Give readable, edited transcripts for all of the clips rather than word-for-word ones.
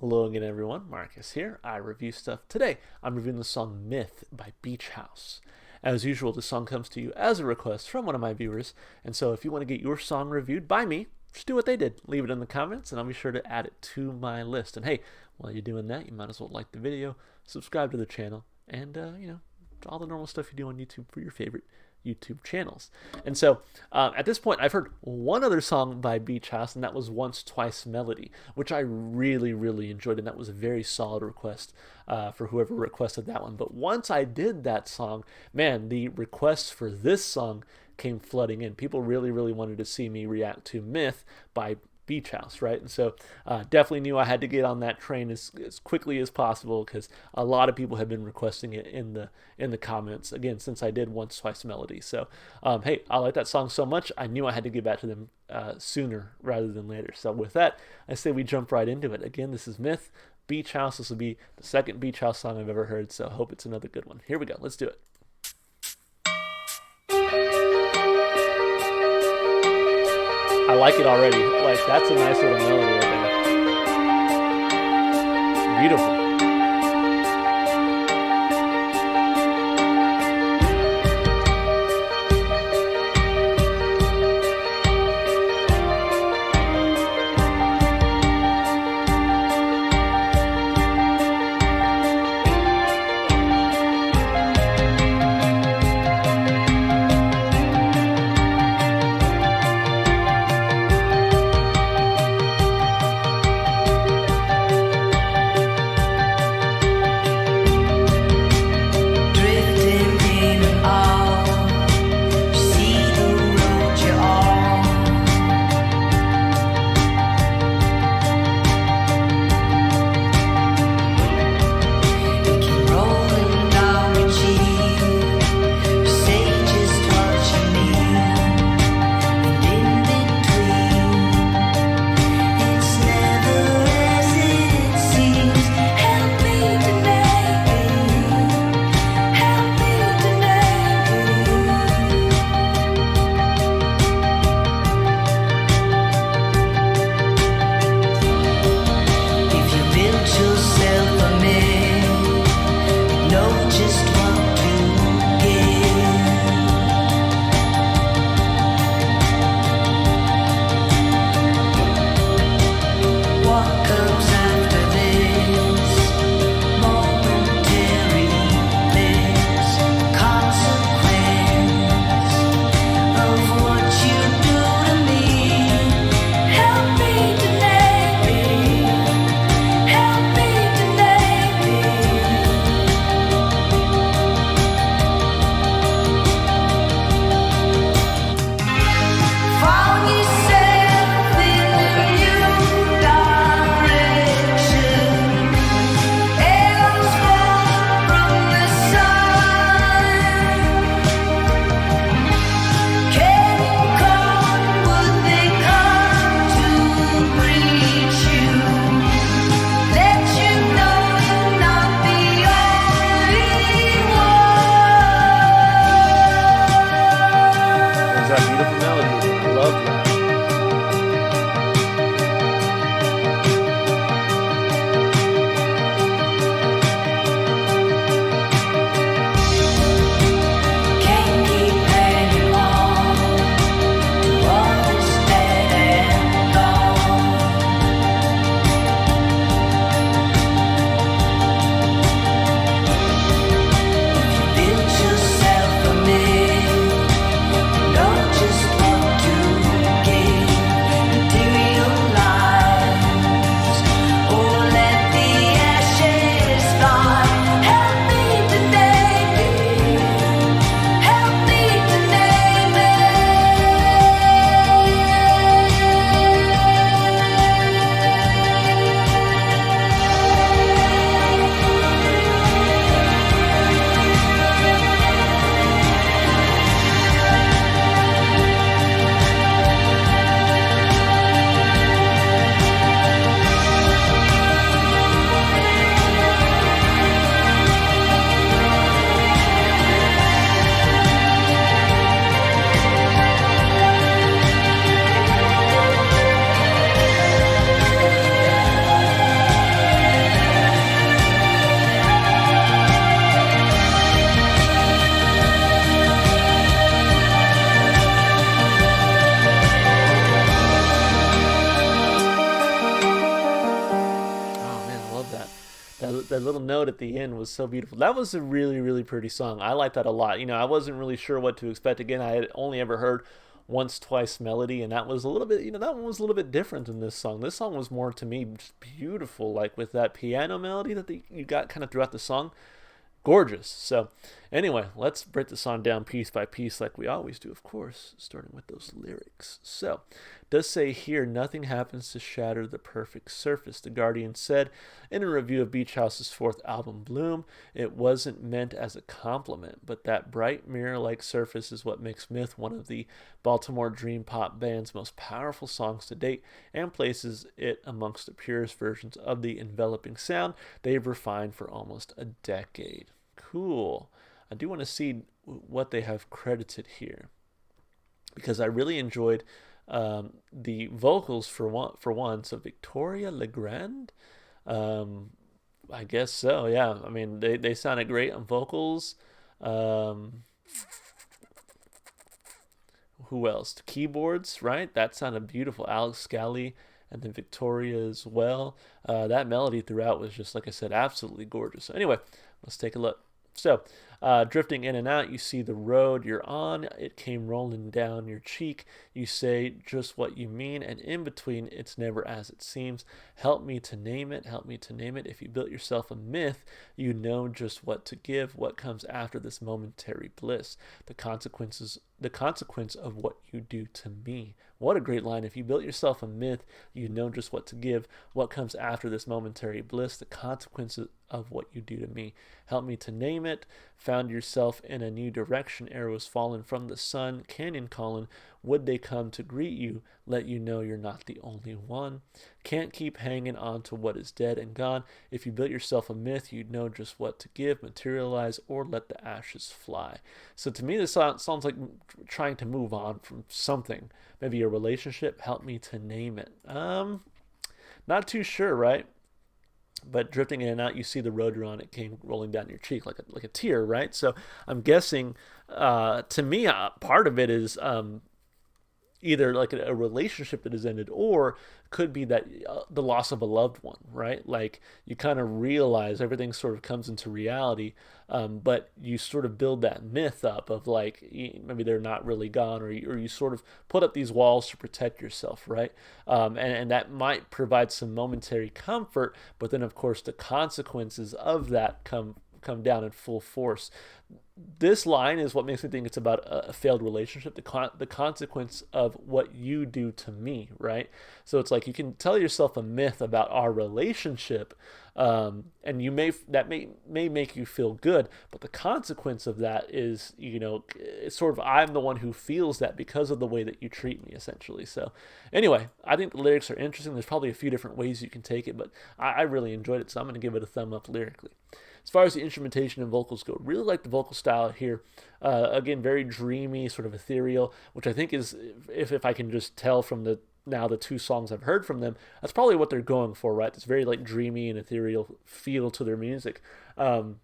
Hello again, everyone. Marcus here. I review stuff. Today, I'm reviewing the song Myth by Beach House. As usual, the song comes to you as a request from one of my viewers, and so if you want to get your song reviewed by me, just do what they did. Leave it in the comments, and I'll be sure to add it to my list. And hey, while you're doing that, you might as well like the video, subscribe to the channel, and, all the normal stuff you do on YouTube for your favorite YouTube channels. And so at this point, I've heard one other song by Beach House, and that was Once Twice Melody, which I really, really enjoyed, and that was a very solid request for whoever requested that one. But once I did that song, man, the requests for this song came flooding in. People really, really wanted to see me react to Myth by Beach House, right? And so definitely knew I had to get on that train as quickly as possible because a lot of people have been requesting it in the comments again since I did Once Twice Melody. So hey, I like that song so much I knew I had to get back to them sooner rather than later. So with that, I say we jump right into it. Again, this is Myth, Beach House. This will be the second Beach House song I've ever heard, so I hope it's another good one. Here we go. Let's do it. I like it already. Like, that's a nice little melody right there. Beautiful. that little note at the end was so beautiful. That was a really, really pretty song. I like that a lot. I wasn't really sure what to expect. Again, I had only ever heard Once Twice Melody, and that was a little bit, that one was a little bit different than this song. This song was more, to me, just beautiful, like with that piano melody that you got kind of throughout the song. Gorgeous. So anyway, let's break the song down piece by piece like we always do, of course, starting with those lyrics. So it does say here, nothing happens to shatter the perfect surface. The Guardian said in a review of Beach House's fourth album, Bloom, it wasn't meant as a compliment, but that bright mirror-like surface is what makes Myth one of the Baltimore dream pop band's most powerful songs to date and places it amongst the purest versions of the enveloping sound they've refined for almost a decade. Cool. I do want to see what they have credited here because I really enjoyed the vocals for one. So Victoria Legrand, I guess so. Yeah, I mean they sounded great on vocals. Who else? The keyboards, right? That sounded beautiful. Alex Scally and then Victoria as well. That melody throughout was just, like I said, absolutely gorgeous. So anyway, let's take a look. So, drifting in and out, you see the road you're on. It came rolling down your cheek. You say just what you mean, and in between, it's never as it seems. Help me to name it. Help me to name it. If you built yourself a myth, you know just what to give. What comes after this momentary bliss? The consequence of what you do to me. What a great line. If you built yourself a myth, you know just what to give. What comes after this momentary bliss? The consequences of what you do to me. Help me to name it. Found yourself in a new direction. Arrows fallen from the sun. Canyon calling. Would they come to greet you? Let you know you're not the only one. Can't keep hanging on to what is dead and gone. If you built yourself a myth, you'd know just what to give, materialize, or let the ashes fly. So to me, this sounds like trying to move on from something. Maybe a relationship. Help me to name it. Not too sure, right? But drifting in and out, you see the road you're on. It came rolling down your cheek like a tear, right? So I'm guessing, to me, part of it is either like a relationship that has ended, or could be that the loss of a loved one, right? Like you kind of realize everything sort of comes into reality, but you sort of build that myth up of like maybe they're not really gone, or you sort of put up these walls to protect yourself, right? And that might provide some momentary comfort, but then of course the consequences of that come down in full force. This line is what makes me think it's about a failed relationship, the consequence of what you do to me, right? So it's like you can tell yourself a myth about our relationship, and that may make you feel good, but the consequence of that is, it's sort of I'm the one who feels that because of the way that you treat me, essentially. So anyway, I think the lyrics are interesting. There's probably a few different ways you can take it, but I really enjoyed it, so I'm going to give it a thumb up lyrically. As far as the instrumentation and vocals go, really like the vocal style here. Again, very dreamy, sort of ethereal, which I think is, if I can just tell from the two songs I've heard from them, that's probably what they're going for, right? It's very like dreamy and ethereal feel to their music. So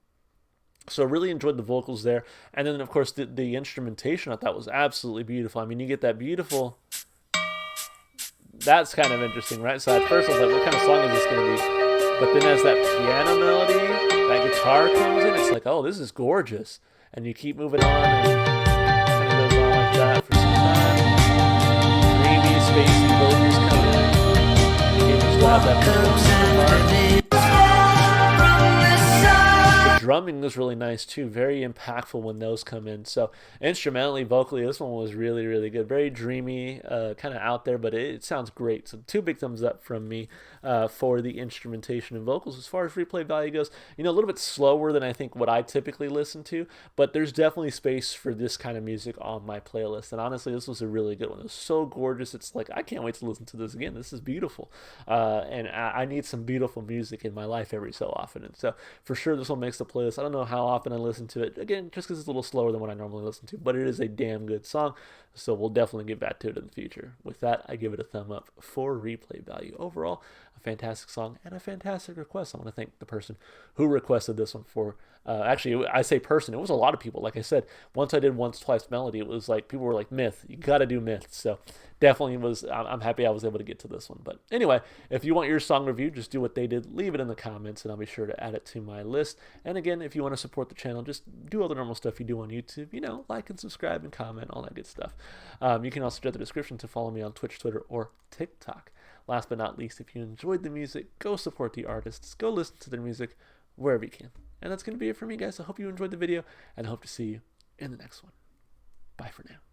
really enjoyed the vocals there. And then, of course, the instrumentation I thought was absolutely beautiful. I mean, you get that beautiful... That's kind of interesting, right? So at first I was like, what kind of song is this going to be? But then as that piano melody, that guitar comes in, it's like, oh, this is gorgeous. And you keep moving on, and it kind of goes on like that for some time. Dreamy, spacey vocals come in. You just have that the drumming was really nice too, very impactful when those come in. So instrumentally, vocally, this one was really, really good. Very dreamy, kind of out there, but it sounds great. So 2 big thumbs up from me for the instrumentation and vocals. As far as replay value goes, a little bit slower than I think what I typically listen to, but there's definitely space for this kind of music on my playlist. And honestly, this was a really good one. It was so gorgeous. It's like, I can't wait to listen to this again. This is beautiful. And I need some beautiful music in my life every so often. And so for sure, this one makes the playlist. I don't know how often I listen to it. Again, just because it's a little slower than what I normally listen to, but it is a damn good song. So we'll definitely get back to it in the future. With that, I give it a thumb up for replay value. Overall, I fantastic song and a fantastic request. I want to thank the person who requested this one for. Actually, I say person. It was a lot of people. Like I said, once I did Once Twice Melody, it was like people were like, Myth, you got to do Myth. So definitely was. I'm happy I was able to get to this one. But anyway, if you want your song reviewed, just do what they did. Leave it in the comments, and I'll be sure to add it to my list. And again, if you want to support the channel, just do all the normal stuff you do on YouTube. You know, like and subscribe and comment, all that good stuff. You can also check the description to follow me on Twitch, Twitter, or TikTok. Last but not least, if you enjoyed the music, go support the artists. Go listen to their music wherever you can. And that's going to be it for me, guys. I hope you enjoyed the video, and I hope to see you in the next one. Bye for now.